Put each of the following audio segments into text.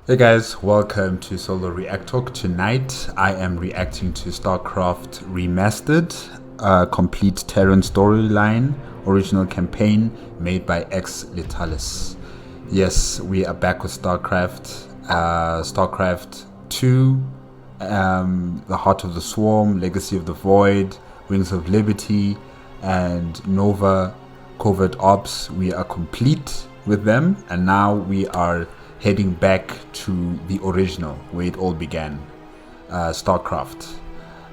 Hey guys, welcome to Solo ReacTalk. Tonight I am reacting to Starcraft Remastered, a complete Terran storyline, original campaign made by X Litalis. Yes, we are back with Starcraft, Starcraft 2, The Heart of the Swarm, Legacy of the Void, Wings of Liberty, and Nova Covert Ops. We are complete with them, and now we are heading back to the original where it all began, Starcraft.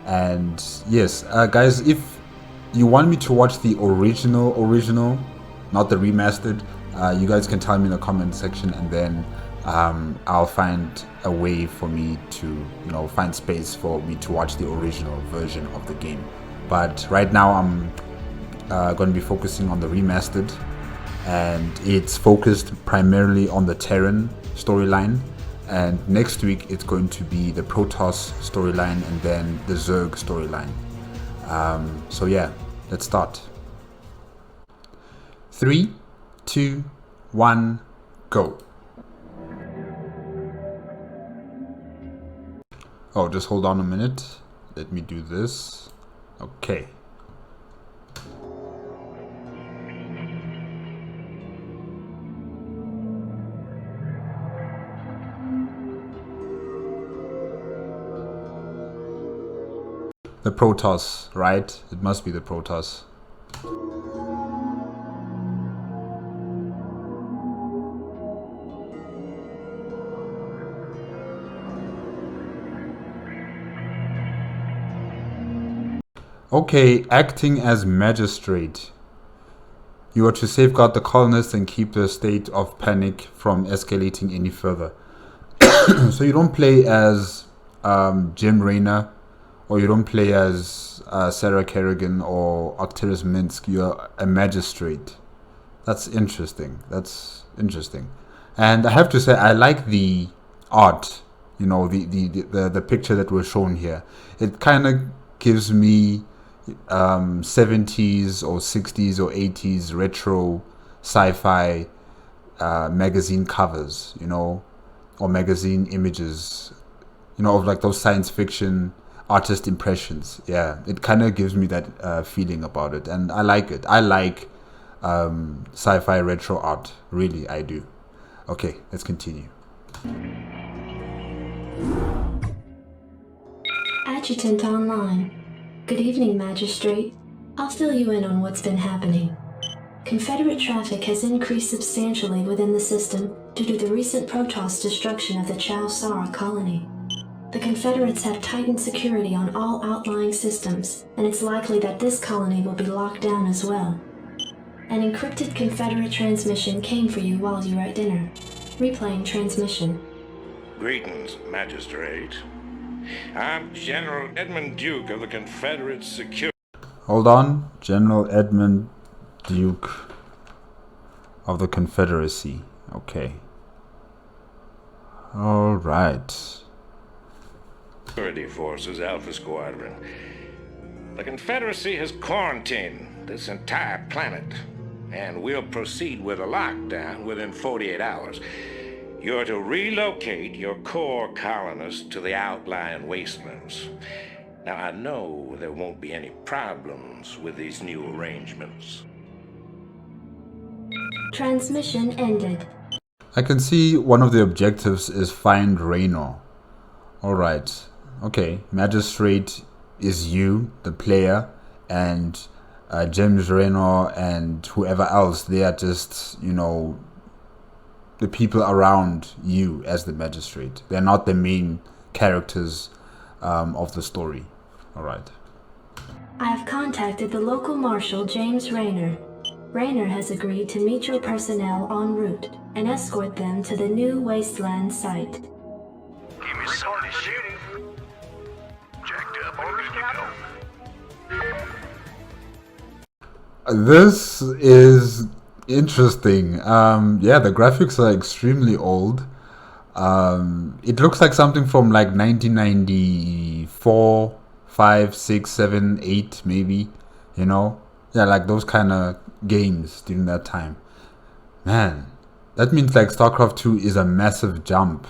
And yes, guys, if you want me to watch the original, not the remastered, you guys can tell me in the comment section, and then I'll find a way for me to, find space for me to watch the original version of the game. But right now I'm going to be focusing on the remastered, and it's focused primarily on the Terran storyline, and next week it's going to be the Protoss storyline and then the Zerg storyline. So yeah, let's start. 3, 2, 1, go. Oh, just hold on a minute. Let me do this. Okay. The Protoss, right? It must be the Protoss. Okay, acting as magistrate. You are to safeguard the colonists and keep the state of panic from escalating any further. So you don't play as Jim Raynor, or you don't play as Sarah Kerrigan or Octavius Minsk. You're a magistrate. That's interesting. And I have to say, I like the art. The picture that we're shown here. It kind of gives me 70s or 60s or 80s retro sci-fi magazine covers, or magazine images, of like those science fiction artist impressions. Yeah, it kind of gives me that feeling about it, and I like it. I like sci-fi retro art, really, I do. Okay, let's continue. Adjutant online. Good evening, Magistrate. I'll fill you in on what's been happening. Confederate traffic has increased substantially within the system due to the recent Protoss destruction of the Chow Sara colony. The Confederates have tightened security on all outlying systems, and it's likely that this colony will be locked down as well. An encrypted Confederate transmission came for you while you were at dinner. Replaying transmission. Greetings, Magistrate. I'm General Edmund Duke of the Confederate Security. Hold on, General Edmund Duke of the Confederacy. Okay. All right. Security Forces Alpha Squadron. The Confederacy has quarantined this entire planet, and we'll proceed with a lockdown within 48 hours. You're to relocate your core colonists to the outlying wastelands. Now, I know there won't be any problems with these new arrangements. Transmission ended. I can see one of the objectives is find Raynor. Alright. Okay. Magistrate is you, the player, and James Raynor and whoever else, they are just, the people around you as the magistrate. They're not the main characters of the story. Alright. I have contacted the local marshal, James Raynor. Raynor has agreed to meet your personnel en route and escort them to the new wasteland site. Give me some of this shooting. Jacked up, orders to go. This is interesting. Yeah, the graphics are extremely old. It looks like something from like 1994, 5, 6, 7, 8 maybe, Yeah, like those kind of games during that time. Man, that means like StarCraft 2 is a massive jump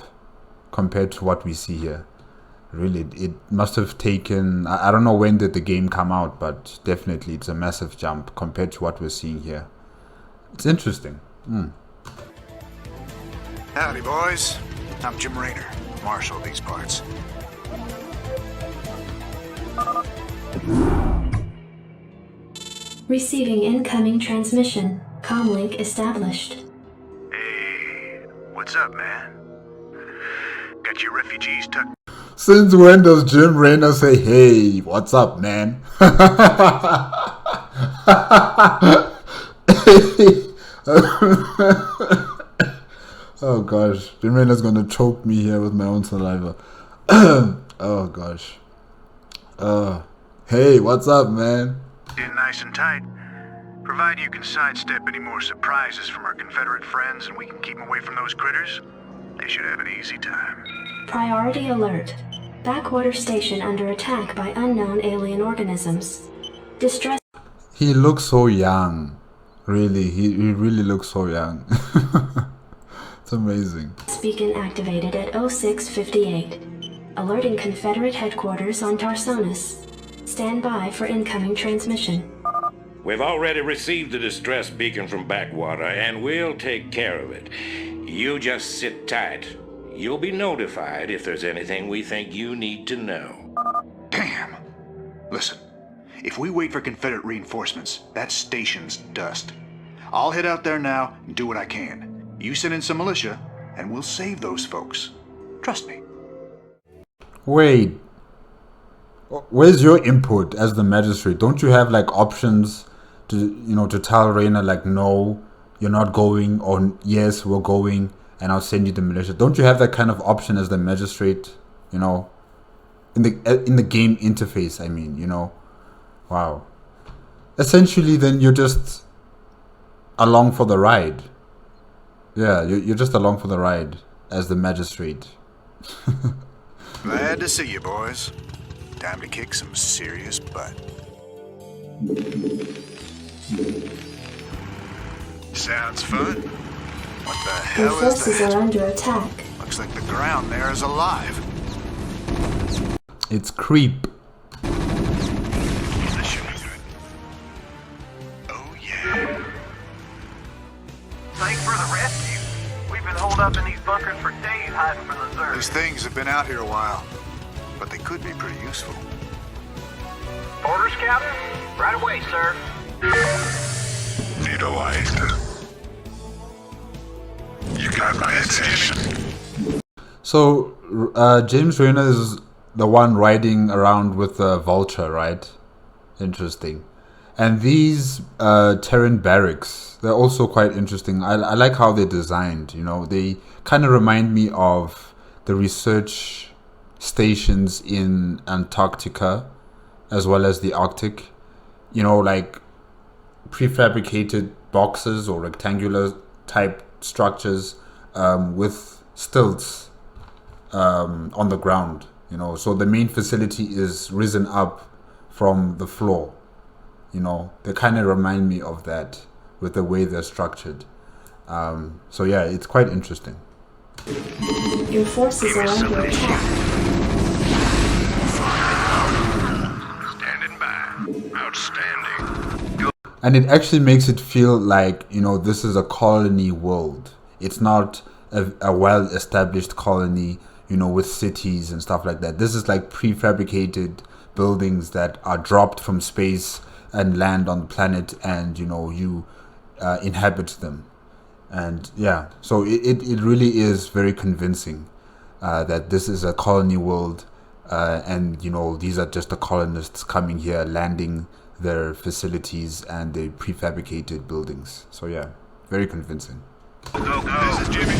compared to what we see here. Really, it must have taken, I don't know when did the game come out, but definitely it's a massive jump compared to what we're seeing here. It's interesting. Howdy, boys. I'm Jim Raynor, marshal of these parts. Receiving incoming transmission. Comlink established. Hey, what's up, man? Got your refugees tucked. Since when does Jim Raynor say, hey, what's up, man? Oh gosh, Jim Raynor's gonna choke me here with my own saliva. Oh gosh. Hey, what's up, man? In nice and tight. Provided you can sidestep any more surprises from our Confederate friends and we can keep them away from those critters, they should have an easy time. Priority alert. Backwater station under attack by unknown alien organisms. Distress. He looks so young. Really, he really looks so young. It's amazing. Beacon activated at 0658. Alerting Confederate headquarters on Tarsonis. Stand by for incoming transmission. We've already received the distress beacon from Backwater, and we'll take care of it. You just sit tight. You'll be notified if there's anything we think you need to know. Damn! Listen, if we wait for Confederate reinforcements, that station's dust. I'll head out there now and do what I can. You send in some militia, and we'll save those folks. Trust me. Wait. Where's your input as the magistrate? Don't you have like options to tell Raynor like, no, you're not going, or yes, we're going, and I'll send you the militia? Don't you have that kind of option as the magistrate, in the game interface, I mean, Wow. Essentially, then you're just along for the ride. Yeah, you're just along for the ride as the magistrate. Glad to see you, boys. Time to kick some serious butt. Sounds fun. What the Your hell is forces that? are under attack. Looks like the ground there is alive. It's creep. This should be good. Oh yeah. Thanks for the rescue. We've been holed up in these bunkers for days hiding from the Zerg. These things have been out here a while, but they could be pretty useful. Orders, Captain? Right away, sir. Need a light. You got my attention. So, James Raynor is the one riding around with the vulture, right? Interesting. And these Terran barracks, they're also quite interesting. I like how they're designed, They kind of remind me of the research stations in Antarctica as well as the Arctic. Like prefabricated boxes or rectangular type structures with stilts on the ground, So the main facility is risen up from the floor. They kind of remind me of that with the way they're structured. So yeah, it's quite interesting. Your forces are under attack. Standing by. Outstanding. And it actually makes it feel like, this is a colony world. It's not a well-established colony, with cities and stuff like that. This is like prefabricated buildings that are dropped from space and land on the planet, and you inhabit them. And yeah, so it really is very convincing that this is a colony world, and these are just the colonists coming here, landing their facilities and the prefabricated buildings. So yeah, very convincing. Go. This is Jimmy.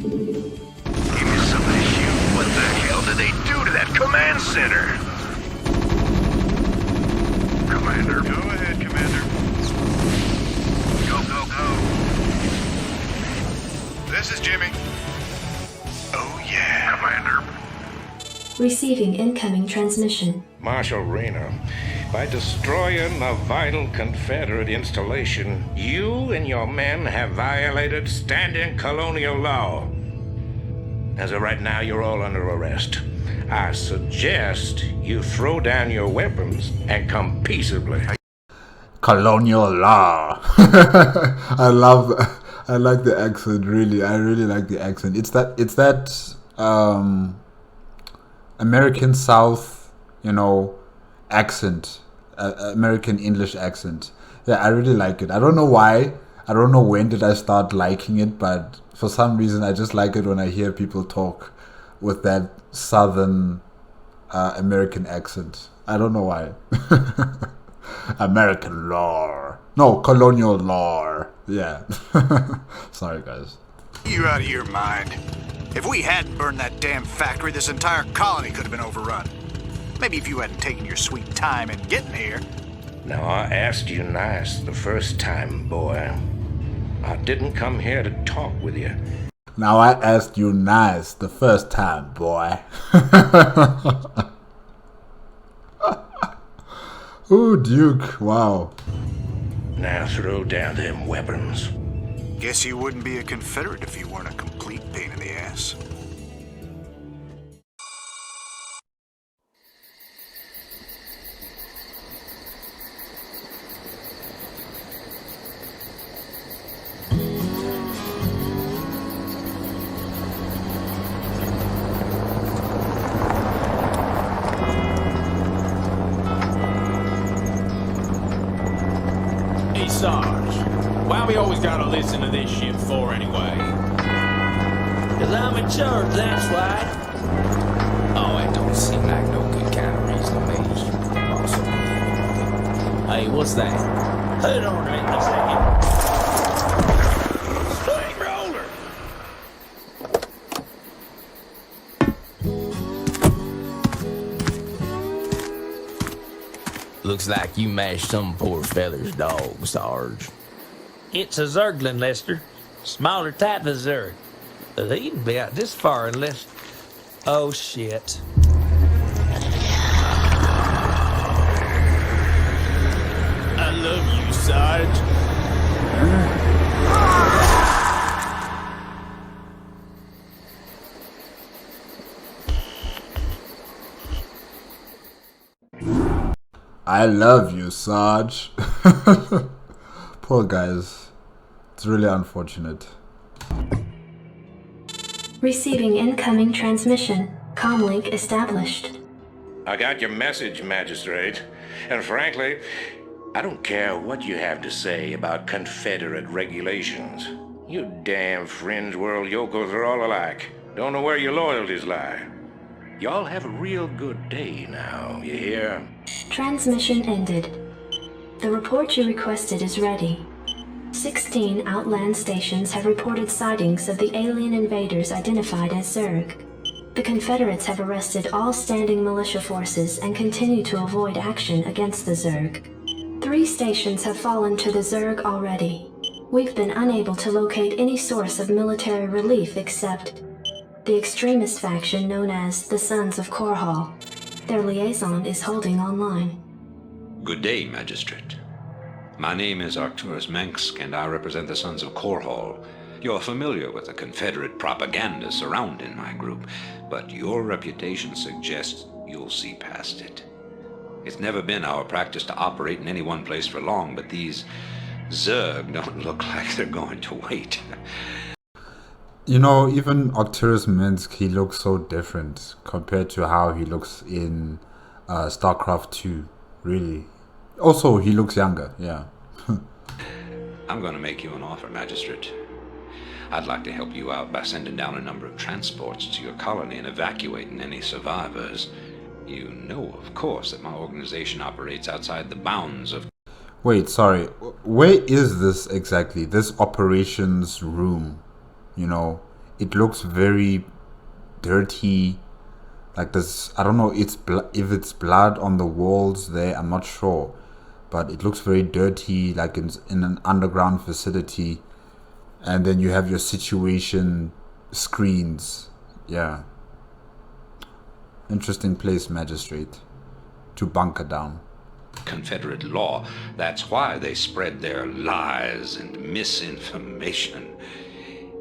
Give me somebody shoot. What the hell did they do to that command center? Commander. Go ahead, Commander. Go. This is Jimmy. Oh yeah, Commander. Receiving incoming transmission. Marshal Raynor, By destroying a vital Confederate installation, you and your men have violated standing colonial law. As of right now, you're all under arrest. I suggest you throw down your weapons and come peaceably. Colonial law. I like the accent, really. I really like the accent. It's that American South, accent, American English accent. Yeah, I really like it. I don't know why. I don't know when did I start liking it, but for some reason I just like it when I hear people talk with that Southern American accent. I don't know why. American law. No, colonial law. Yeah. Sorry, guys. You're out of your mind. If we hadn't burned that damn factory, this entire colony could have been overrun. Maybe if you hadn't taken your sweet time in getting here. Now, I asked you nice the first time, boy. I didn't come here to talk with you. Now I asked you nice the first time, boy. Ooh, Duke, wow. Now throw down them weapons. Guess you wouldn't be a Confederate if you weren't a complete pain in the ass. Hey, Sarge, why we always gotta listen to this shit for anyway? 'Cause I'm in charge, that's why. Oh, it don't seem like no good kind of reason to me. Also, hey, what's that? Hold on a minute a second. Straight roller! Looks like you mashed some poor fella's dog, Sarge. It's a Zerglin, Lester. Smaller type of Zerg. They even be out this far unless... Oh, shit. I love you, Sarge. I love you, Sarge. Poor guys. It's really unfortunate. Receiving incoming transmission. Comlink established. I got your message, Magistrate. And frankly, I don't care what you have to say about Confederate regulations. You damn fringe world yokels are all alike. Don't know where your loyalties lie. Y'all have a real good day now, you hear? Transmission ended. The report you requested is ready. 16 outland stations have reported sightings of the alien invaders identified as Zerg. The Confederates have arrested all standing militia forces and continue to avoid action against the Zerg. 3 stations have fallen to the Zerg already. We've been unable to locate any source of military relief except the extremist faction known as the Sons of Korhal. Their liaison is holding online. Good day, Magistrate. My name is Arcturus Mensk, and I represent the Sons of Korhal. You're familiar with the Confederate propaganda surrounding my group, but your reputation suggests you'll see past it. It's never been our practice to operate in any one place for long, but these Zerg don't look like they're going to wait. Even Arcturus Mensk, he looks so different compared to how he looks in Starcraft 2, really. Also, he looks younger, yeah. I'm going to make you an offer, Magistrate. I'd like to help you out by sending down a number of transports to your colony and evacuating any survivors. You know, of course, that my organization operates outside the bounds of... Wait, sorry. Where is this exactly? This operations room? It looks very dirty. Like this, I don't know if it's blood on the walls there, I'm not sure. But it looks very dirty, like in an underground facility. And then you have your situation screens. Yeah. Interesting place, Magistrate. To bunker down. Confederate law. That's why they spread their lies and misinformation.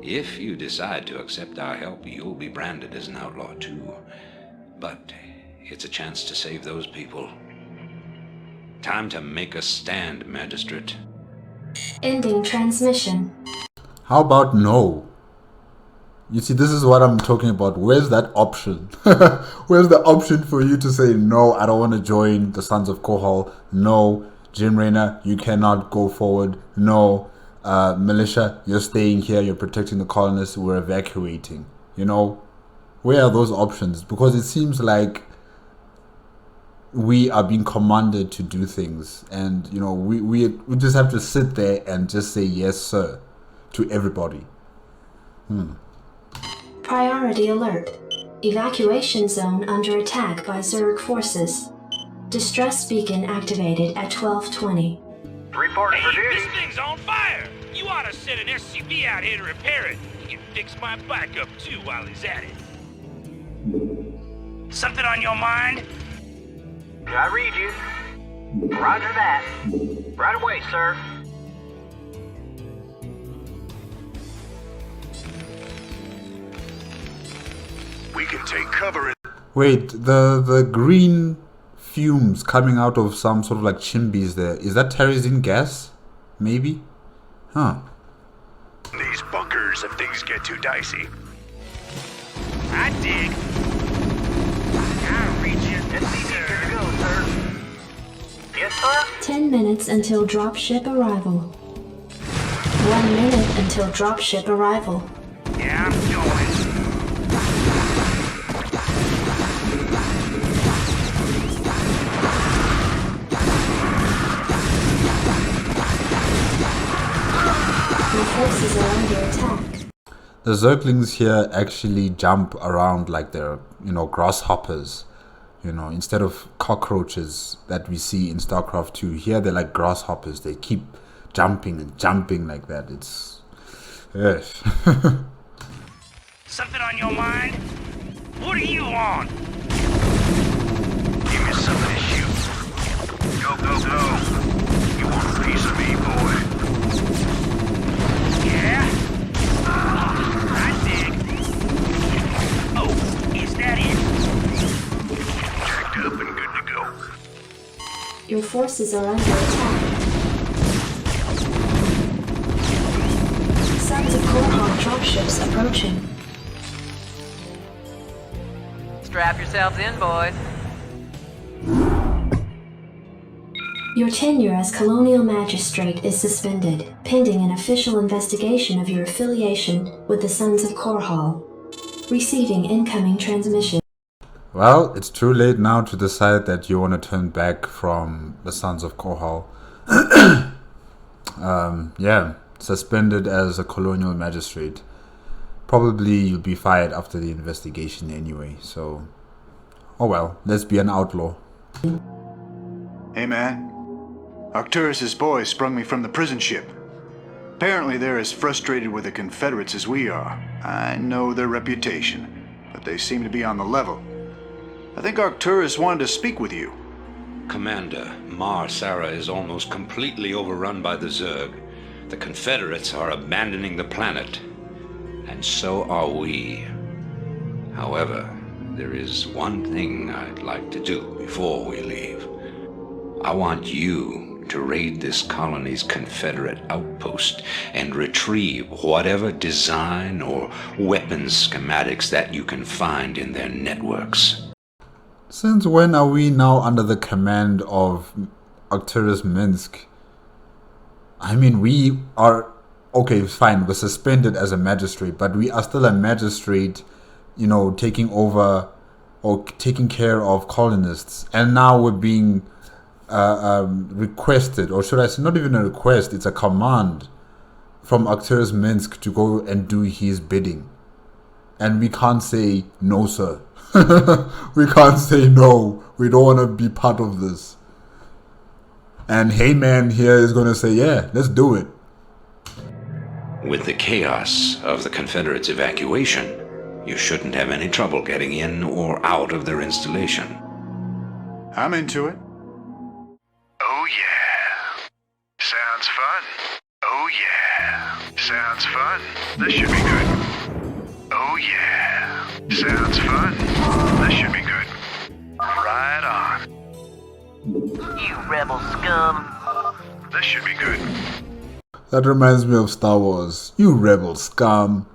If you decide to accept our help, you'll be branded as an outlaw too. But it's a chance to save those people. Time to make a stand, Magistrate. Ending transmission. How about no? You see, this is what I'm talking about. Where's that option? Where's the option for you to say, no, I don't want to join the Sons of Kohal. No, Jim Raynor, you cannot go forward. No, militia, you're staying here. You're protecting the colonists. We're evacuating. You know, where are those options? Because it seems like we are being commanded to do things. And, you know, we just have to sit there and just say, yes, sir, to everybody. Priority alert. Evacuation zone under attack by Zerg forces. Distress beacon activated at 12:20. Reporting for duty. This thing's on fire! You ought to send an SCV out here to repair it. He can fix my bike up too while he's at it. Something on your mind? I read you. Roger that. Right away, sir. We can take cover. Wait, the green fumes coming out of some sort of like chimneys there, is that terrorism gas? Maybe? Huh. These bunkers if things get too dicey. I dig. I'll read you. SCV good to go, sir. Yes, sir? 10 minutes until dropship arrival. 1 minute until dropship arrival. Yeah, I'm going. Your forces are under attack. The Zerglings here actually jump around like they're, you know, grasshoppers. You know, instead of cockroaches that we see in StarCraft 2, here they're like grasshoppers. They keep jumping and jumping like that. It's... yes. Something on your mind? What do you want? Give me something to shoot. Go, go, go. You want a piece of me, boy? Yeah? I dig. Oh, is that it? Jacked up and good to go. Your forces are under attack. Sons of Korhal dropships approaching. Strap yourselves in, boys. Your tenure as Colonial Magistrate is suspended, pending an official investigation of your affiliation with the Sons of Korhal. Receiving incoming transmission. Well, it's too late now to decide that you want to turn back from the Sons of Kohal. Yeah, suspended as a colonial magistrate. Probably you'll be fired after the investigation anyway, so... oh well, let's be an outlaw. Hey man, Arcturus' boys sprung me from the prison ship. Apparently they're as frustrated with the Confederates as we are. I know their reputation, but they seem to be on the level. I think Arcturus wanted to speak with you. Commander, Mar Sara is almost completely overrun by the Zerg. The Confederates are abandoning the planet. And so are we. However, there is one thing I'd like to do before we leave. I want you to raid this colony's Confederate outpost and retrieve whatever design or weapons schematics that you can find in their networks. Since when are we now under the command of Arcturus Minsk? I mean, we are... okay, fine, we're suspended as a magistrate, but we are still a magistrate, you know, taking over or taking care of colonists. And now we're being requested, or should I say, not even a request, it's a command from Arcturus Minsk to go and do his bidding. And we can't say, no, sir. We can't say, no, we don't want to be part of this. And Heyman here is going to say, yeah, let's do it. With the chaos of the Confederates' evacuation, you shouldn't have any trouble getting in or out of their installation. I'm into it. fun. This should be good. Oh yeah. Sounds fun. This should be good. Right on. You rebel scum. This should be good. That reminds me of Star Wars. You rebel scum.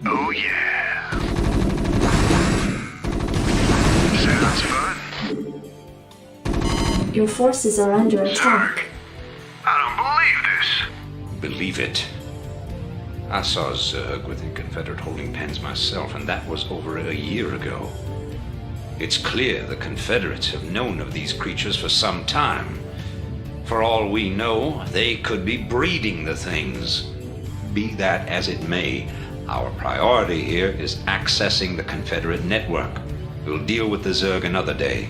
Oh yeah. Sounds fun. Your forces are under attack. I don't believe this. Believe it. I saw Zerg with the Confederate holding pens myself, and that was over a year ago. It's clear the Confederates have known of these creatures for some time. For all we know, they could be breeding the things. Be that as it may, our priority here is accessing the Confederate network. We'll deal with the Zerg another day.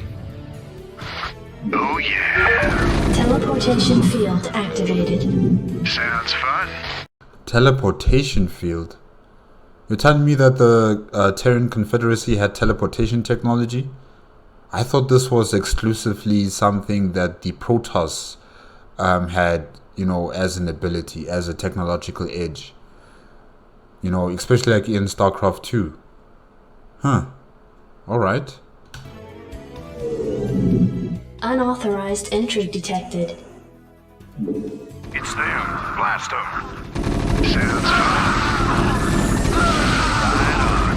Oh yeah. Teleportation field activated. Sounds fun. Teleportation field? You're telling me that the Terran Confederacy had teleportation technology? I thought this was exclusively something that the Protoss had, you know, as an ability, as a technological edge. You know, especially like in Starcraft 2. Huh. Alright. Unauthorized entry detected. It's them. Blast them. Sounds fun. Right on.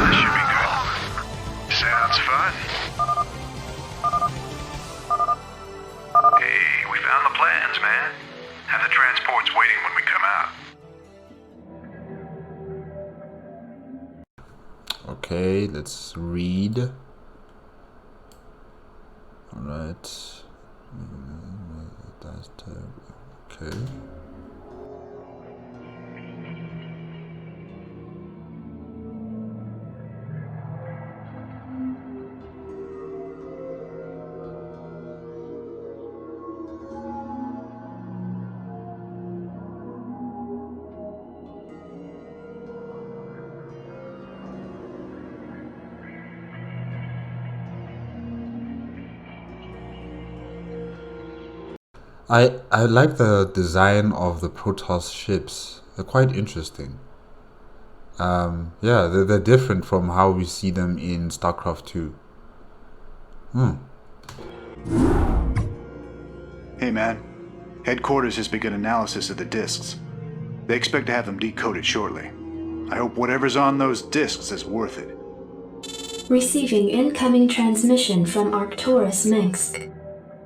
This should be good. Sounds fun. Hey, we found the plans, man. Have the transports waiting when we come out. Okay, let's read. Alright. That's terrible. Okay. I like the design of the Protoss ships. They're quite interesting. Yeah, they're different from how we see them in StarCraft 2. Hey man, headquarters has begun analysis of the discs. They expect to have them decoded shortly. I hope whatever's on those discs is worth it. Receiving incoming transmission from Arcturus Minsk.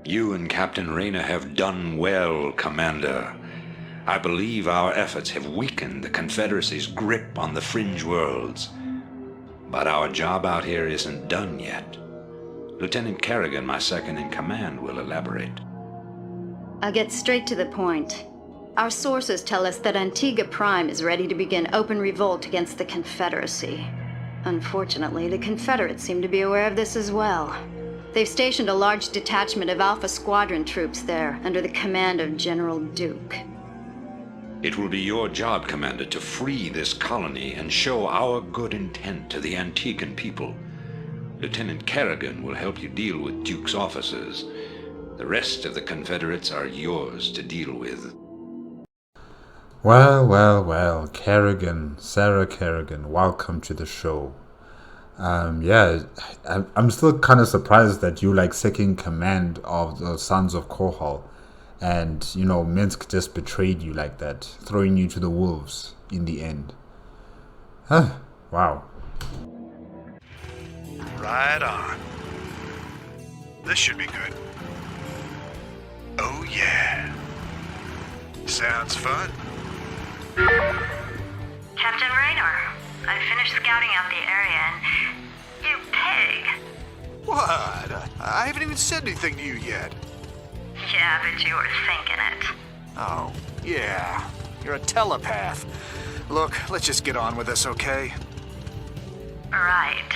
You and Captain Rayner have done well, Commander. I believe our efforts have weakened the Confederacy's grip on the fringe worlds. But our job out here isn't done yet. Lieutenant Kerrigan, my second in command, will elaborate. I'll get straight to the point. Our sources tell us that Antigua Prime is ready to begin open revolt against the Confederacy. Unfortunately, the Confederates seem to be aware of this as well. They've stationed a large detachment of Alpha Squadron troops there, under the command of General Duke. It will be your job, Commander, to free this colony and show our good intent to the Antiguan people. Lieutenant Kerrigan will help you deal with Duke's officers. The rest of the Confederates are yours to deal with. Well, Kerrigan, Sarah Kerrigan, welcome to the show. Yeah, I'm still kind of surprised that you like second command of the Sons of Korhal, and you know Minsk just betrayed you like that, throwing you to the wolves in the end. Huh? Wow. Right on. This should be good. Oh yeah. Sounds fun. Captain Raynor, I finished scouting out the area and... You pig! What? I haven't even said anything to you yet. Yeah, but you were thinking it. Oh, yeah. You're a telepath. Look, let's just get on with this, okay? Right.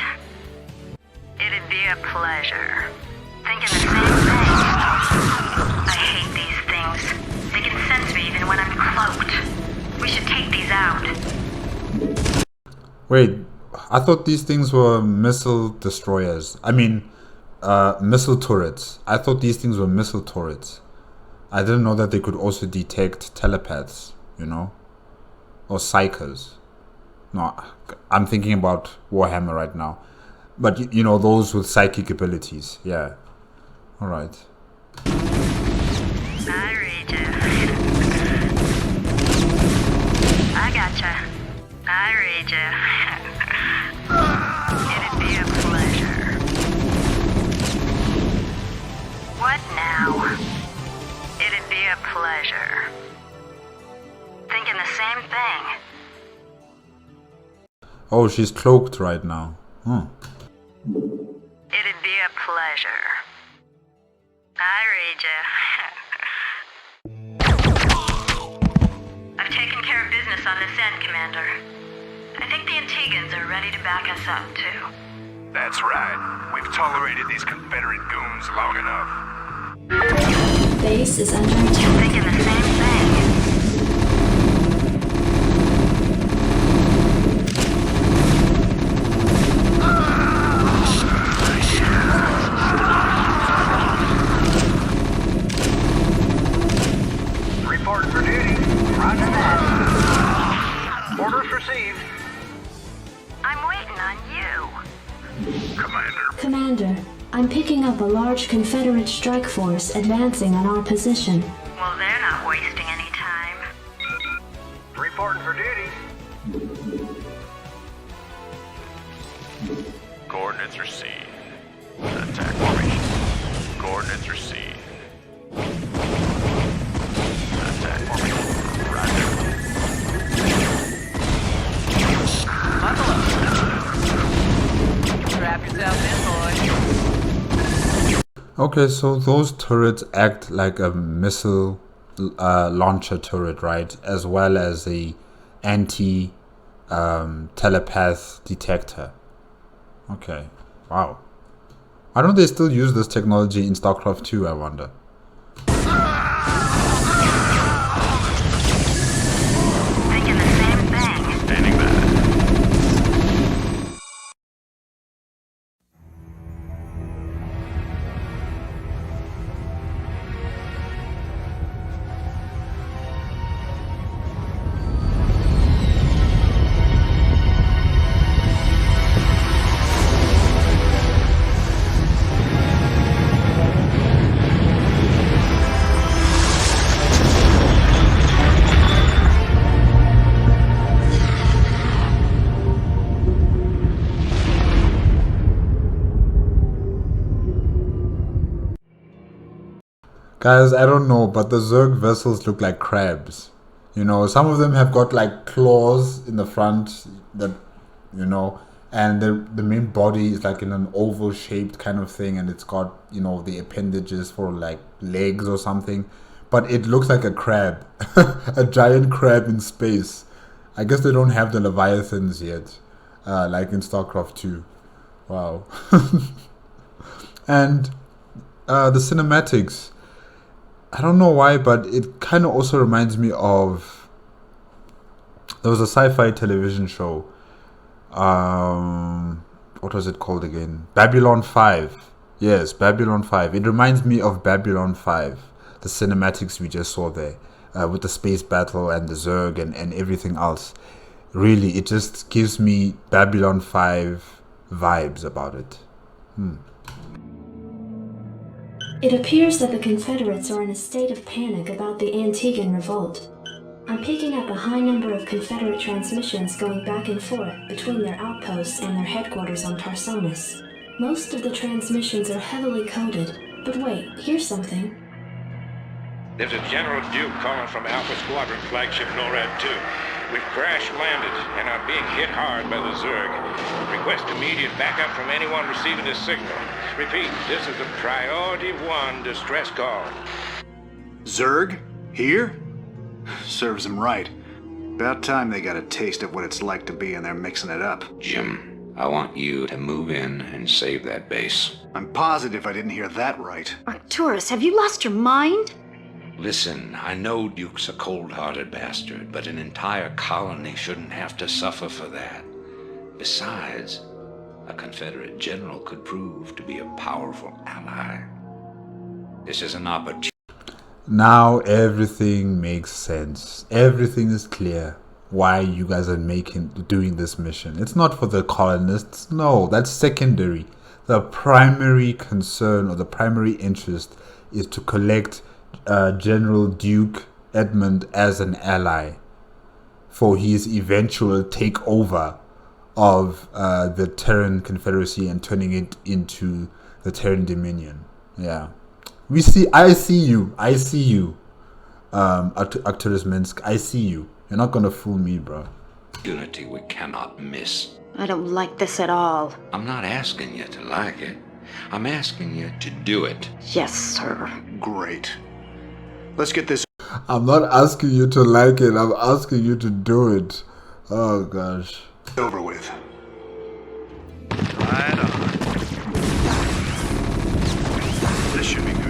It'd be a pleasure. Thinking the same thing. I hate these things. They can sense me even when I'm cloaked. We should take these out. Wait, I thought these things were missile destroyers. I mean, missile turrets. I thought these things were missile turrets. I didn't know that they could also detect telepaths, you know, or psychers. No, I'm thinking about Warhammer right now. But, you know, those with psychic abilities. Yeah. All right. I read you. I gotcha. I read you. It'd be a pleasure. What now? It'd be a pleasure. Thinking the same thing. Oh, she's cloaked right now. It'd be a pleasure. I read you. I've taken care of business on this end, Commander. I think the Antigans are ready to back us up, too. That's right. We've tolerated these Confederate goons long enough. Base is under attack. Thinking the same thing. Reporting for duty. Roger that. Orders received. I'm waiting on you. Commander, I'm picking up a large Confederate strike force advancing on our position. Well, they're not wasting any time. Reporting for duty. Coordinates received. Attack formation. Coordinates received. Attack formation. Roger. Buckle up. Strap yourself in, boy. Okay, so those turrets act like a missile launcher turret, right? As well as a anti telepath detector. Okay, wow. Why don't they still use this technology in StarCraft 2, I wonder? Thinking the same thing. Standing by. Guys, I don't know, but the Zerg vessels look like crabs. You know, some of them have got like claws in the front that, you know, and the main body is like in an oval shaped kind of thing, and it's got, you know, the appendages for like legs or something. But it looks like a crab, a giant crab in space. I guess they don't have the Leviathans yet, like in StarCraft 2. Wow. And the cinematics, I don't know why, but it kind of also reminds me of, there was a sci-fi television show. What was it called again? Babylon 5. Yes, Babylon 5. It reminds me of Babylon 5. The cinematics we just saw there, with the space battle and the Zerg and everything else. Really, it just gives me Babylon 5 vibes about it. It appears that the Confederates are in a state of panic about the Antiguan revolt. I'm picking up a high number of Confederate transmissions going back and forth between their outposts and their headquarters on Tarsonis. Most of the transmissions are heavily coded, but wait, here's something. There's a General Duke calling from Alpha Squadron Flagship NORAD 2. We've crash-landed and are being hit hard by the Zerg. Request immediate backup from anyone receiving this signal. Repeat, this is a Priority 1 distress call. Zerg? Here? Serves them right. About time they got a taste of what it's like to be in there mixing it up. Jim, I want you to move in and save that base. I'm positive I didn't hear that right. Arcturus, have you lost your mind? Listen, I know Duke's a cold-hearted bastard, but an entire colony shouldn't have to suffer for that. Besides, a Confederate general could prove to be a powerful ally. This is an opportunity. Now everything makes sense. Everything is clear. Why you guys are doing this mission. It's not for the colonists. No, that's secondary. The primary concern or the primary interest is to collect General Duke Edmund as an ally for his eventual takeover of the Terran Confederacy and turning it into the Terran Dominion. Yeah. I see you, Arcturus Minsk, I see you. You're not gonna fool me, bro. Unity we cannot miss. I don't like this at all. I'm not asking you to like it. I'm asking you to do it. Yes, sir. Great. Let's get this. I'm not asking you to like it, I'm asking you to do it. Oh gosh. Over with. Right on. This should be good.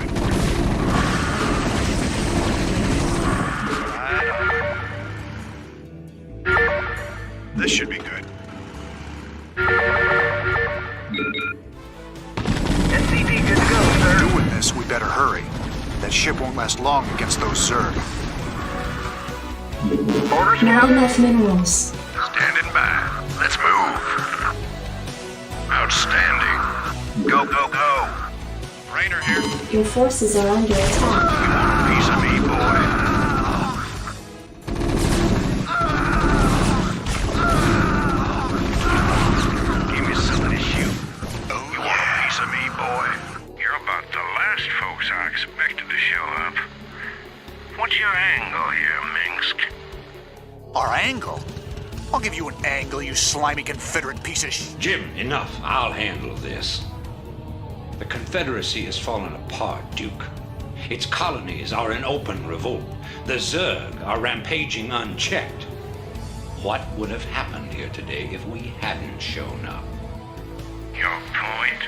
This should be good. SCP good to go, sir. Doing this, we better hurry. That ship won't last long against those Zerg. Orders, Not Captain. enough minerals. Standing by. Let's move. Outstanding. Go, go, go. Rainer here. Your forces are under attack. Piece of me, boy. Give me something to shoot. Oh, you want a piece of me, boy? You're about the last folks I expected to show up. What's your angle here, Minsk? Our angle? I'll give you an angle, you slimy Confederate piece of Jim, enough. I'll handle this. The Confederacy has fallen apart, Duke. Its colonies are in open revolt. The Zerg are rampaging unchecked. What would have happened here today if we hadn't shown up? Your point?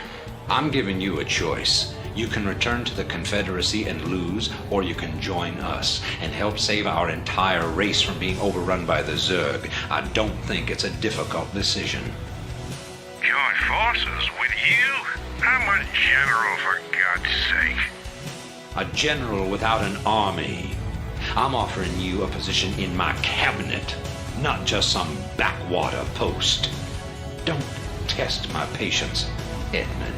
I'm giving you a choice. You can return to the Confederacy and lose, or you can join us and help save our entire race from being overrun by the Zerg. I don't think it's a difficult decision. Join forces with you? I'm a general, for God's sake. A general without an army. I'm offering you a position in my cabinet, not just some backwater post. Don't test my patience, Edmund.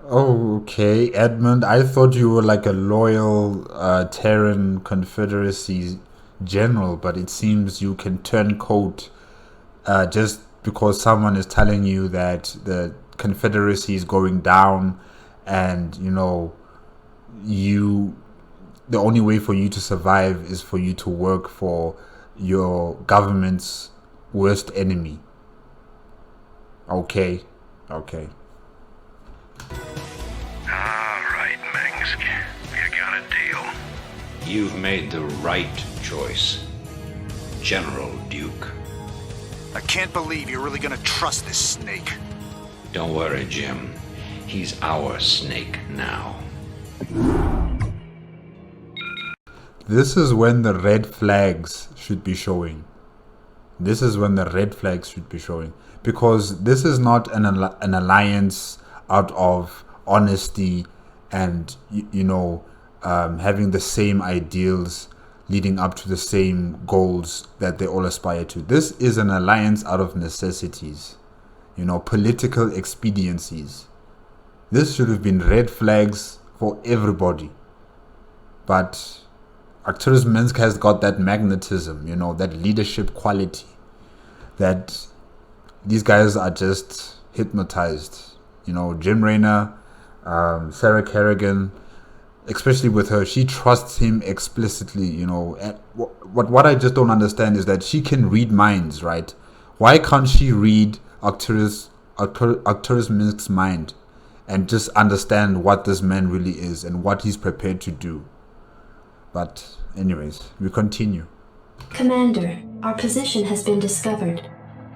Oh, okay, Edmund. I thought you were like a loyal Terran Confederacy general, but it seems you can turn coat just because someone is telling you that the Confederacy is going down, and the only way for you to survive is for you to work for your government's worst enemy. Okay. All right, Minsk. You got a deal. You've made the right choice, General Duke. I can't believe you're really gonna trust this snake. Don't worry, Jim. He's our snake now. This is when the red flags should be showing. Because this is not an alliance out of honesty and having the same ideals leading up to the same goals that they all aspire to. This is an alliance out of necessities, political expediencies. This should have been red flags for everybody. But Arcturus Minsk has got that magnetism, that leadership quality, that these guys are just hypnotized. Jim Raynor, Sarah Kerrigan, especially with her, she trusts him explicitly. And what I just don't understand is that she can read minds, right? Why can't she read Arcturus Minsk's mind and just understand what this man really is and what he's prepared to do? But anyways, we continue. Commander, our position has been discovered.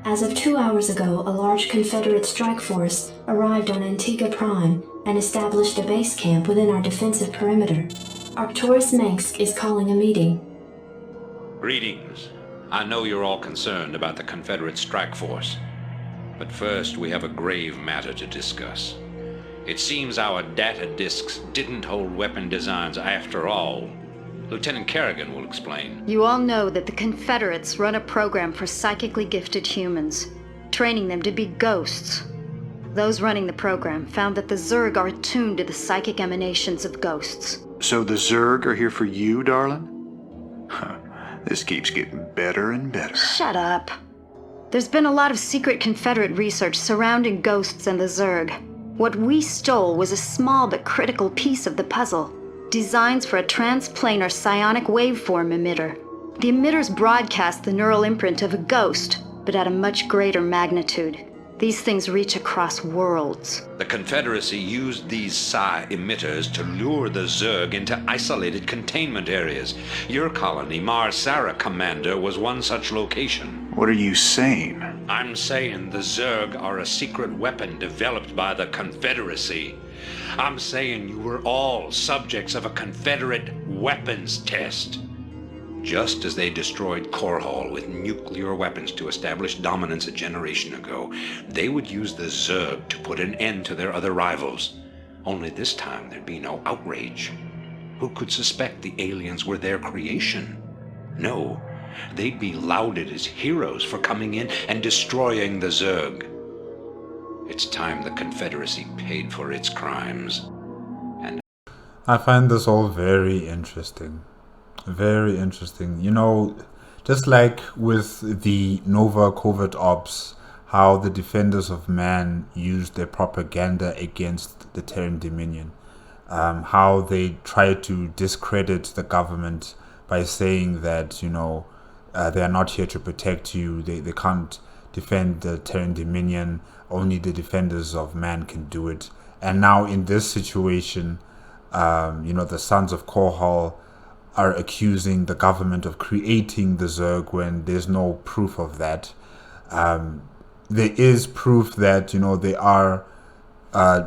As of 2 hours ago, a large Confederate strike force arrived on Antigua Prime and established a base camp within our defensive perimeter. Arcturus Minsk is calling a meeting. Greetings. I know you're all concerned about the Confederate strike force. But first, we have a grave matter to discuss. It seems our data disks didn't hold weapon designs after all. Lieutenant Kerrigan will explain. You all know that the Confederates run a program for psychically gifted humans, training them to be ghosts. Those running the program found that the Zerg are attuned to the psychic emanations of ghosts. So the Zerg are here for you, darling? This keeps getting better and better. Shut up. There's been a lot of secret Confederate research surrounding ghosts and the Zerg. What we stole was a small but critical piece of the puzzle. Designs for a transplanar psionic waveform emitter. The emitters broadcast the neural imprint of a ghost, but at a much greater magnitude. These things reach across worlds. The Confederacy used these psi emitters to lure the Zerg into isolated containment areas. Your colony, Mar-Sara Commander, was one such location. What are you saying? I'm saying the Zerg are a secret weapon developed by the Confederacy. I'm saying you were all subjects of a Confederate weapons test. Just as they destroyed Core Hall with nuclear weapons to establish dominance a generation ago, they would use the Zerg to put an end to their other rivals. Only this time there'd be no outrage. Who could suspect the aliens were their creation? No, they'd be lauded as heroes for coming in and destroying the Zerg. It's time the Confederacy paid for its crimes. And I find this all very interesting. Very interesting. You know, just like with the Nova covert ops, how the defenders of man used their propaganda against the Terran Dominion, how they tried to discredit the government by saying that, you know, they are not here to protect you, they can't defend the Terran Dominion, only the defenders of man can do it. And now in this situation, you know, the Sons of Core Hall are accusing the government of creating the Zerg when there's no proof of that. There is proof that, you know, they are,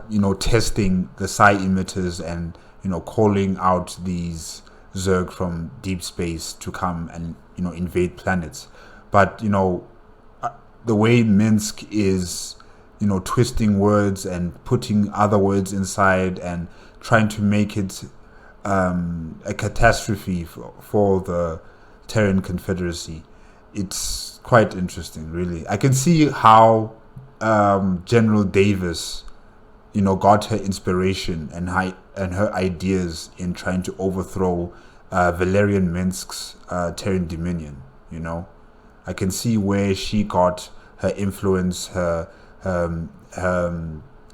you know, testing the psi emitters and, you know, calling out these Zerg from deep space to come and, you know, invade planets. But, you know, the way Minsk is, you know, twisting words and putting other words inside and trying to make it a catastrophe for the Terran Confederacy. It's quite interesting, really. I can see how General Davis, you know, got her inspiration and her ideas in trying to overthrow Valerian Minsk's Terran Dominion. You know, I can see where she got her influence, her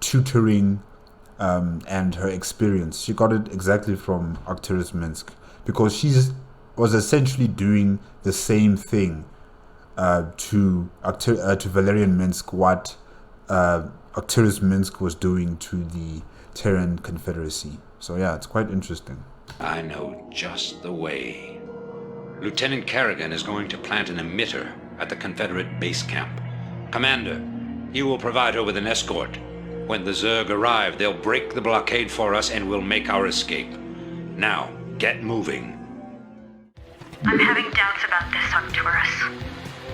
tutoring, and her experience. She got it exactly from Arcturus Minsk, because she was essentially doing the same thing to Valerian Minsk what Arcturus Minsk was doing to the Terran Confederacy. So yeah, it's quite interesting. I know just the way. Lieutenant Kerrigan is going to plant an emitter at the Confederate base camp. Commander, you will provide her with an escort. When the Zerg arrive, they'll break the blockade for us and we'll make our escape. Now, get moving. I'm having doubts about this, Arcturus.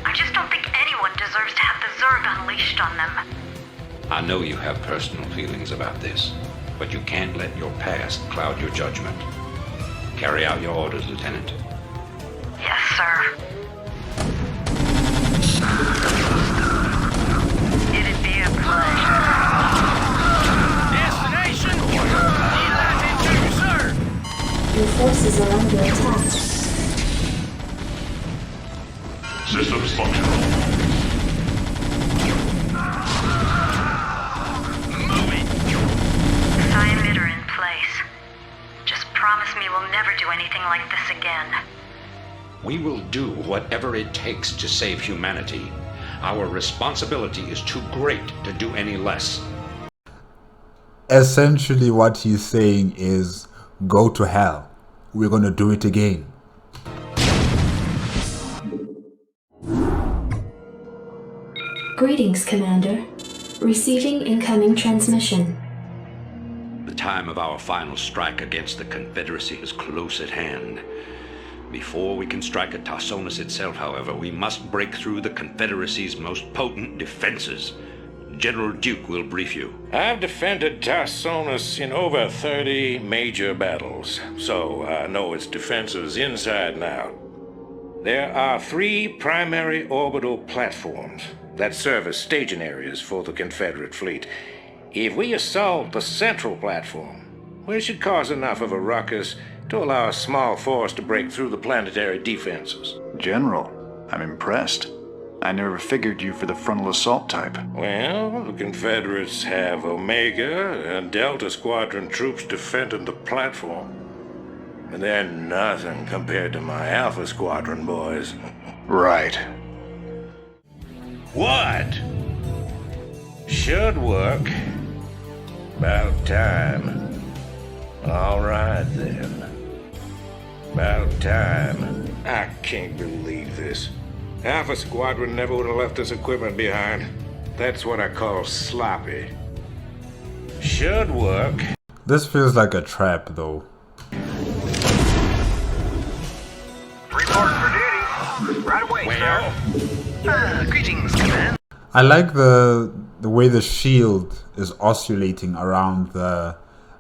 I just don't think anyone deserves to have the Zerg unleashed on them. I know you have personal feelings about this, but you can't let your past cloud your judgment. Carry out your orders, Lieutenant. Yes, sir. It'd be a pleasure. Destination! Landing, sir! Your forces are under attack. Systems functional. Moving! Psi emitter in place. Just promise me we'll never do anything like this again. We will do whatever it takes to save humanity. Our responsibility is too great to do any less. Essentially what he's saying is, go to hell. We're going to do it again. Greetings, Commander. Receiving incoming transmission. The time of our final strike against the Confederacy is close at hand. Before we can strike at Tarsonis itself, however, we must break through the Confederacy's most potent defenses. General Duke will brief you. I've defended Tarsonis in over 30 major battles, so I know its defenses inside and out. There are 3 primary orbital platforms that serve as staging areas for the Confederate fleet. If we assault the central platform, we should cause enough of a ruckus to allow a small force to break through the planetary defenses. General, I'm impressed. I never figured you for the frontal assault type. Well, the Confederates have Omega and Delta Squadron troops defending the platform. And they're nothing compared to my Alpha Squadron boys. Right. What? Should work. About time. All right, then. About time. I can't believe this. Alpha Squadron never would have left this equipment behind. That's what I call sloppy. Should work. This feels like a trap, though. Report for duty. Right away, sir. Greetings, Command. I like the way the shield is oscillating around the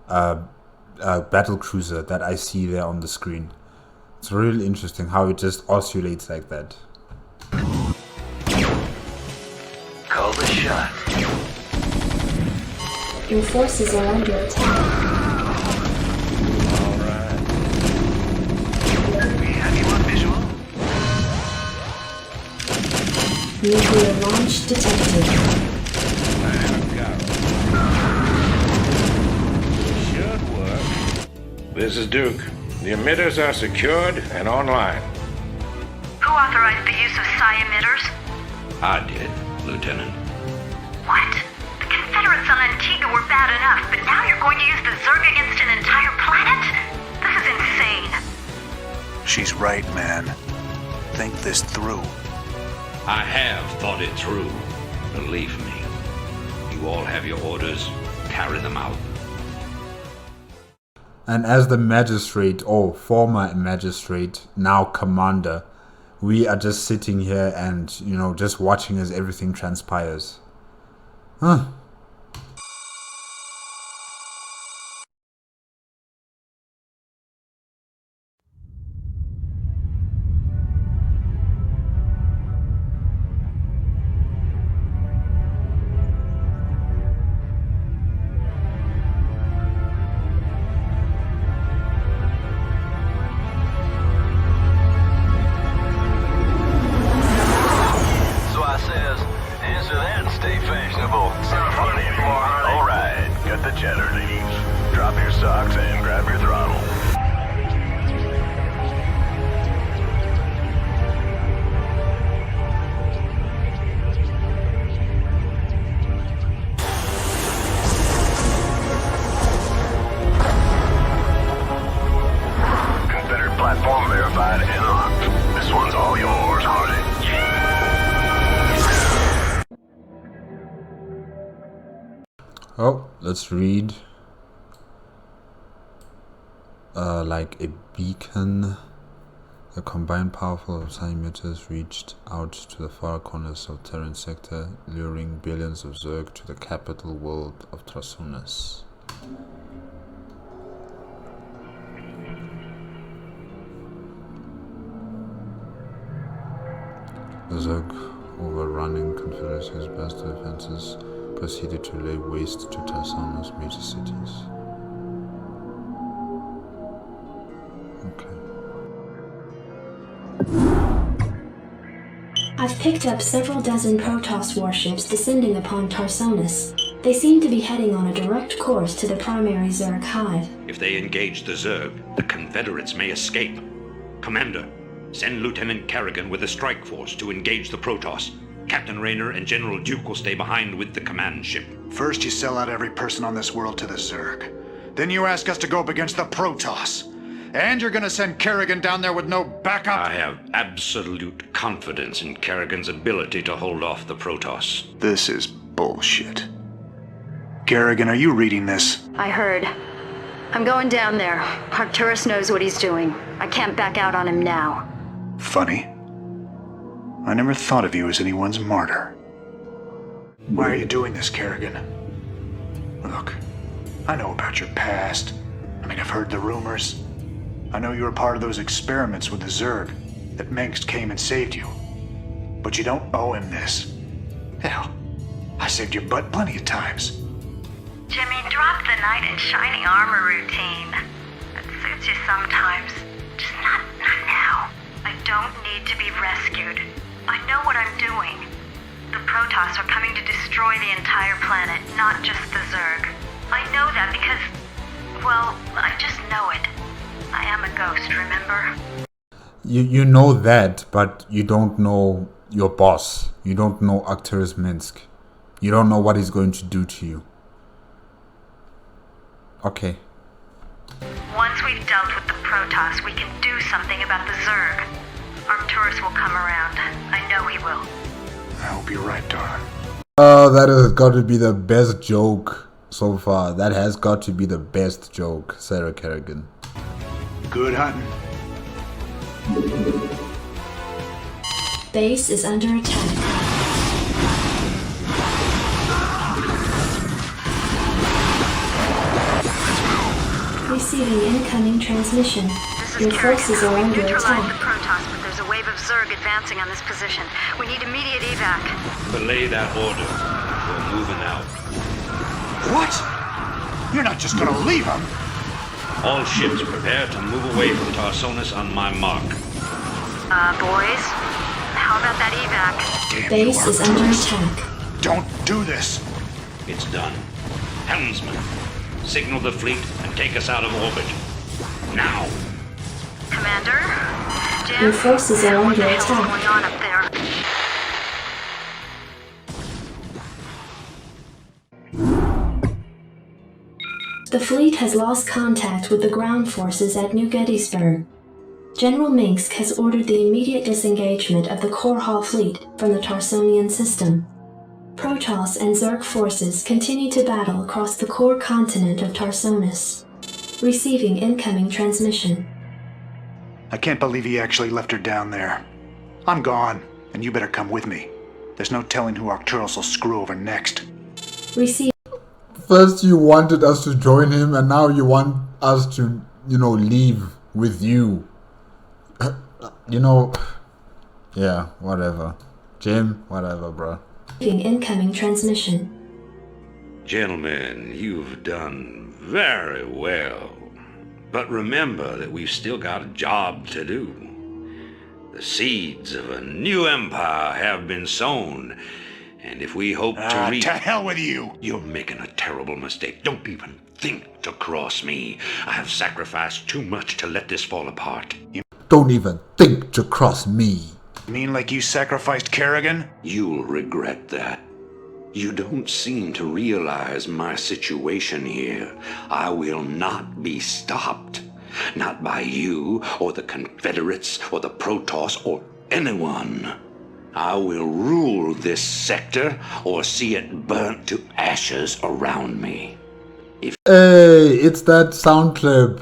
battle cruiser that I see there on the screen. It's really interesting how it just oscillates like that. Call the shot. Your forces are under attack. All right. We have you on visual. Nuclear launch detected. Should work. This is Duke. The emitters are secured and online. Who authorized the use of psi emitters? I did, Lieutenant. What? The Confederates on Antigua were bad enough, but now you're going to use the Zerg against an entire planet? This is insane. She's right, man. Think this through. I have thought it through. Believe me. You all have your orders. Carry them out. And as the magistrate, or former magistrate, now commander, we are just sitting here and, you know, just watching as everything transpires. Huh. Oh, let's read. Like a beacon, the combined powerful of psi emitters reached out to the far corners of Terran sector, luring billions of Zerg to the capital world of Tarsonis. The Zerg, overrunning Confederacy's best defenses, proceeded to lay waste to Tarsonis' major cities. I've picked up several dozen Protoss warships descending upon Tarsonis. They seem to be heading on a direct course to the primary Zerg hive. If they engage the Zerg, the Confederates may escape. Commander, send Lieutenant Kerrigan with a strike force to engage the Protoss. Captain Rayner and General Duke will stay behind with the command ship. First you sell out every person on this world to the Zerg. Then you ask us to go up against the Protoss. And you're gonna send Kerrigan down there with no backup? I have absolute confidence in Kerrigan's ability to hold off the Protoss. This is bullshit. Kerrigan, are you reading this? I heard. I'm going down there. Arcturus knows what he's doing. I can't back out on him now. Funny. I never thought of you as anyone's martyr. Why are you doing this, Kerrigan? Look, I know about your past. I mean, I've heard the rumors. I know you were part of those experiments with the Zerg, that Mengsk came and saved you. But you don't owe him this. Hell, I saved your butt plenty of times. Jimmy, drop the knight in shining armor routine. It suits you sometimes. Just not now. I don't need to be rescued. I know what I'm doing. The Protoss are coming to destroy the entire planet, not just the Zerg. I know that because, well, I just know it. I am a ghost, remember? You know that, but you don't know your boss. You don't know Arcturus Minsk. You don't know what he's going to do to you. Okay. Once we've dealt with the Protoss, we can do something about the Zerg. Arcturus will come around. I know he will. I hope you're right, darling. That has got to be the best joke so far. That has got to be the best joke, Sarah Kerrigan. Good hunting. Base is under attack. Receiving incoming transmission. Your forces are under Neutralize the attack. Protoss, but there's a wave of Zerg advancing on this position. We need immediate evac. Belay that order. We're moving out. What? You're not just gonna leave him? All ships prepare to move away from Tarsonis on my mark. Boys? How about that evac? Damn Base you, is under Arcturus. attack. Don't do this. It's done. Helmsman, signal the fleet and take us out of orbit. Now. Commander? Jim? Your forces are What under the hell's attack. going on up there? The fleet has lost contact with the ground forces at New Gettysburg. General Minsk has ordered the immediate disengagement of the Korhal fleet from the Tarsonian system. Protoss and Zerg forces continue to battle across the core continent of Tarsonis. Receiving incoming transmission. I can't believe he actually left her down there. I'm gone, and you better come with me. There's no telling who Arcturus will screw over next. Receive. First you wanted us to join him, and now you want us to, leave with you. Yeah, whatever. Jim, whatever, bro. Receiving incoming transmission. Gentlemen, you've done very well. But remember that we've still got a job to do. The seeds of a new empire have been sown, and if we hope to reach... To hell with you! You're making a terrible mistake. Don't even think to cross me. I have sacrificed too much to let this fall apart. Don't even think to cross me. You mean like you sacrificed Kerrigan? You'll regret that. You don't seem to realize my situation here. I will not be stopped. Not by you, or the Confederates, or the Protoss, or anyone. I will rule this sector, or see it burnt to ashes around me. Hey, it's that sound clip.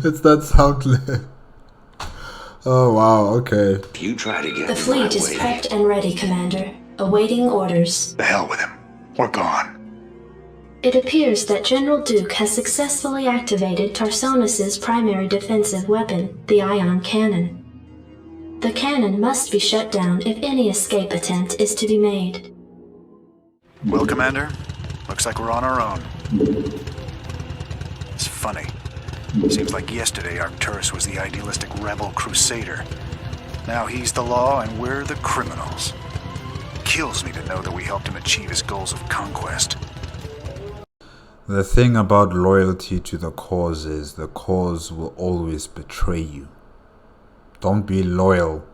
It's that sound clip. Oh, wow, okay. If you try to get The in fleet my is way, prepped and ready, Commander. Awaiting orders. The hell with him. We're gone. It appears that General Duke has successfully activated Tarsonis' primary defensive weapon, the ion cannon. The cannon must be shut down if any escape attempt is to be made. Well, Commander, looks like we're on our own. It's funny. Seems like yesterday Arcturus was the idealistic rebel crusader. Now he's the law and we're the criminals. Kills me to know that we helped him achieve his goals of conquest. The thing about loyalty to the cause is the cause will always betray you. Don't be loyal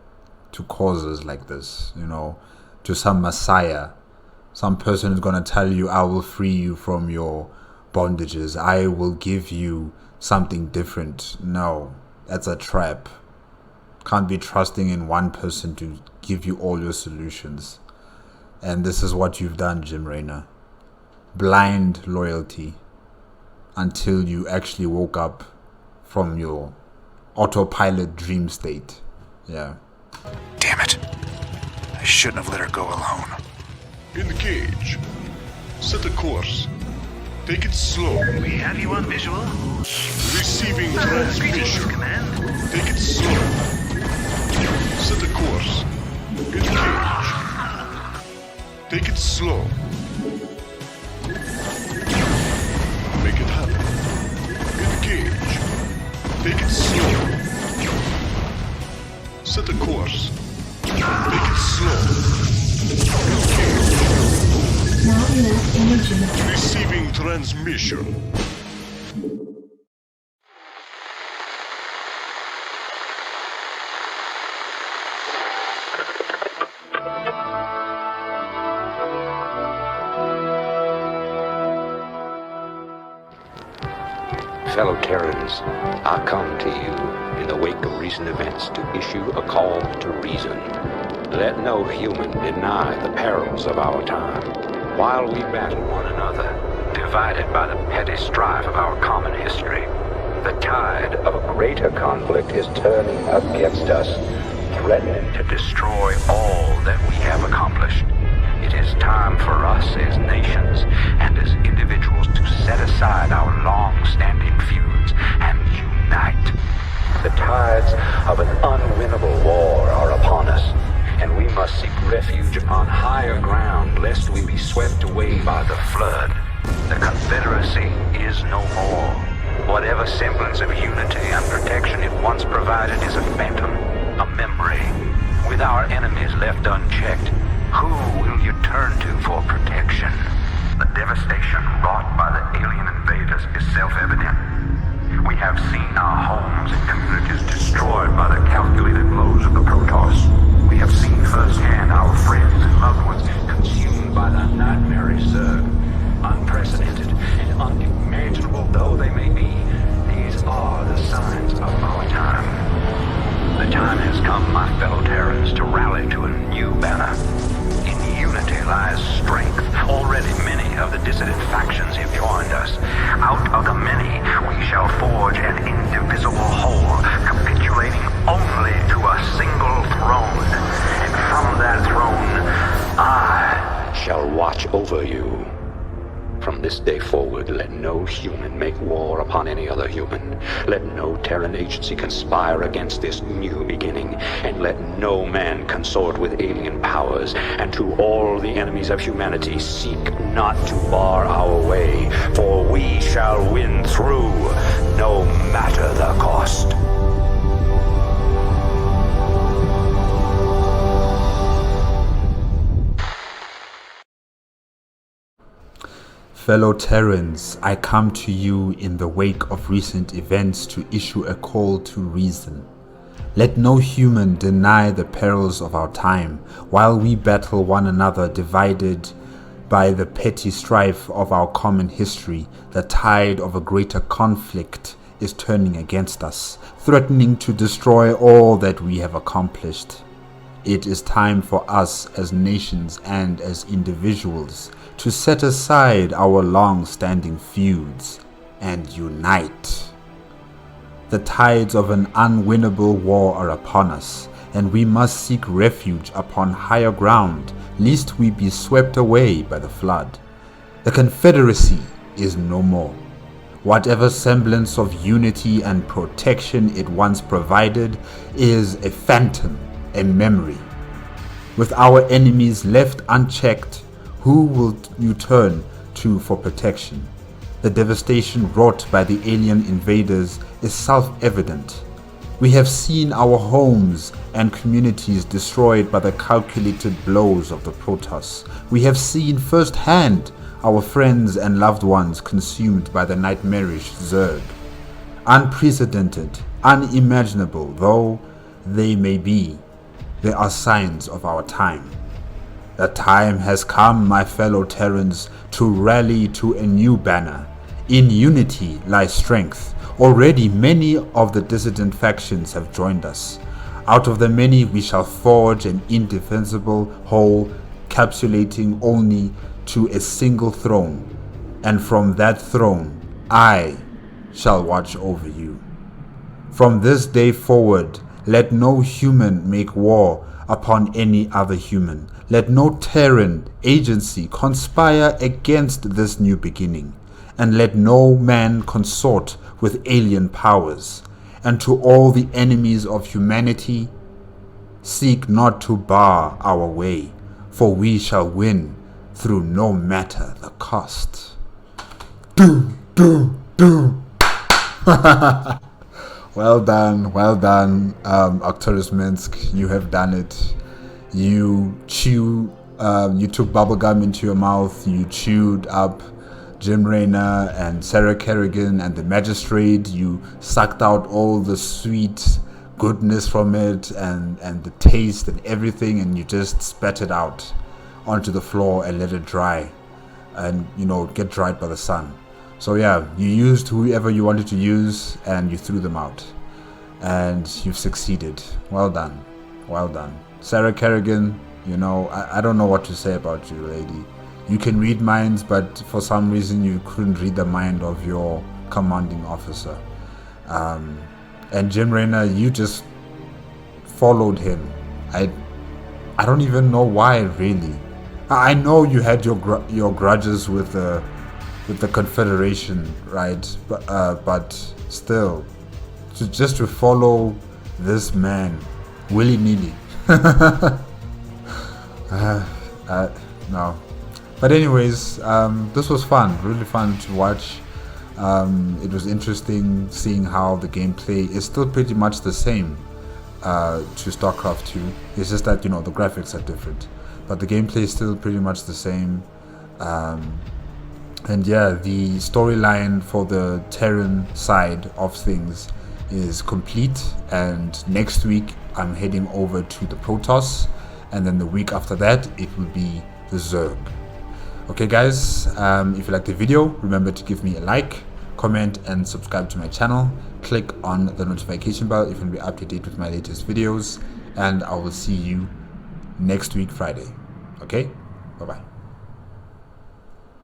to causes like this, to some messiah. Some person is going to tell you, I will free you from your bondages. I will give you something different. No, that's a trap. Can't be trusting in one person to give you all your solutions. And this is what you've done, Jim Raynor. Blind loyalty until you actually woke up from your autopilot dream state. Yeah. Damn it. I shouldn't have let her go alone. Engage. Set a course. Take it slow. We have you on visual. Receiving transmission. Command. Take it slow. Set a course. Engage. Take it slow. Make it happen. Engage. Take it slow. Set a course. Take it slow. Engage. Now enough energy. Receiving transmission. Fellow Terrans, I come to you in the wake of recent events to issue a call to reason. Let no human deny the perils of our time. While we battle one another, divided by the petty strife of our common history, the tide of a greater conflict is turning against us, threatening to destroy all that we have accomplished. It is time for us as nations and as individuals to set aside our long-standing feuds and unite. The tides of an unwinnable war are upon us, and we must seek refuge upon higher ground lest we be swept away by the flood. The Confederacy is no more. Whatever semblance of unity and protection it once provided is a phantom, a memory. With our enemies left unchecked, who will you turn to for protection? The devastation wrought by the alien invaders is self-evident. We have seen our homes and communities destroyed by the calculated blows of the Protoss. We have seen firsthand our friends and loved ones consumed by the nightmare Zerg. Unprecedented and unimaginable though they may be, these are the signs of our time. The time has come, my fellow Terrans, to rally to a new banner. In unity lies strength. Already many of the dissident factions have joined us. Out of the many, we shall forge an indivisible whole, capitulating only to a single throne. And from that throne, I shall watch over you. From this day forward, let no human make war upon any other human. Let no Terran agency conspire against this new beginning, and let no man consort with alien powers. And to all the enemies of humanity, seek not to bar our way, for we shall win through, no matter the cost. Fellow Terrans, I come to you in the wake of recent events to issue a call to reason. Let no human deny the perils of our time, while we battle one another divided by the petty strife of our common history. The tide of a greater conflict is turning against us, threatening to destroy all that we have accomplished. It is time for us as nations and as individuals to set aside our long-standing feuds and unite. The tides of an unwinnable war are upon us, and we must seek refuge upon higher ground, lest we be swept away by the flood. The Confederacy is no more. Whatever semblance of unity and protection it once provided is a phantom, a memory. With our enemies left unchecked, who will you turn to for protection? The devastation wrought by the alien invaders is self-evident. We have seen our homes and communities destroyed by the calculated blows of the Protoss. We have seen firsthand our friends and loved ones consumed by the nightmarish Zerg. Unprecedented, unimaginable though they may be, they are signs of our time. The time has come, my fellow Terrans, to rally to a new banner. In unity lies strength. Already many of the dissident factions have joined us. Out of the many we shall forge an indefensible whole, capsulating only to a single throne. And from that throne, I shall watch over you. From this day forward, Let no human make war upon any other human. Let no Terran agency conspire against this new beginning. And let no man consort with alien powers. And to all the enemies of humanity, seek not to bar our way, for we shall win through no matter the cost. Well done, Arcturus Minsk, you have done it. You took bubblegum into your mouth, you chewed up Jim Raynor and Sarah Kerrigan and the magistrate, you sucked out all the sweet goodness from it and the taste and everything, and you just spat it out onto the floor and let it dry and, you know, get dried by the sun. So yeah, you used whoever you wanted to use and you threw them out, and you've succeeded. Well done, well done. Sarah Kerrigan, you know, I don't know what to say about you, lady. You can read minds, but for some reason you couldn't read the mind of your commanding officer. And Jim Raynor, you just followed him. I don't even know why, really. I know you had your grudges with the Confederation, right? But still, just to follow this man willy-nilly. No. But anyways, this was fun, really fun to watch. It was interesting seeing how the gameplay is still pretty much the same to StarCraft 2. It's just that, you know, the graphics are different, but the gameplay is still pretty much the same. And yeah, the storyline for the Terran side of things is complete, and next week I'm heading over to the Protoss, and then the week after that it will be the Zerg. Okay guys, if you liked the video, remember to give me a like, comment and subscribe to my channel. Click on the notification bell if you want to be up to date with my latest videos, and I will see you next week Friday. Okay, bye bye.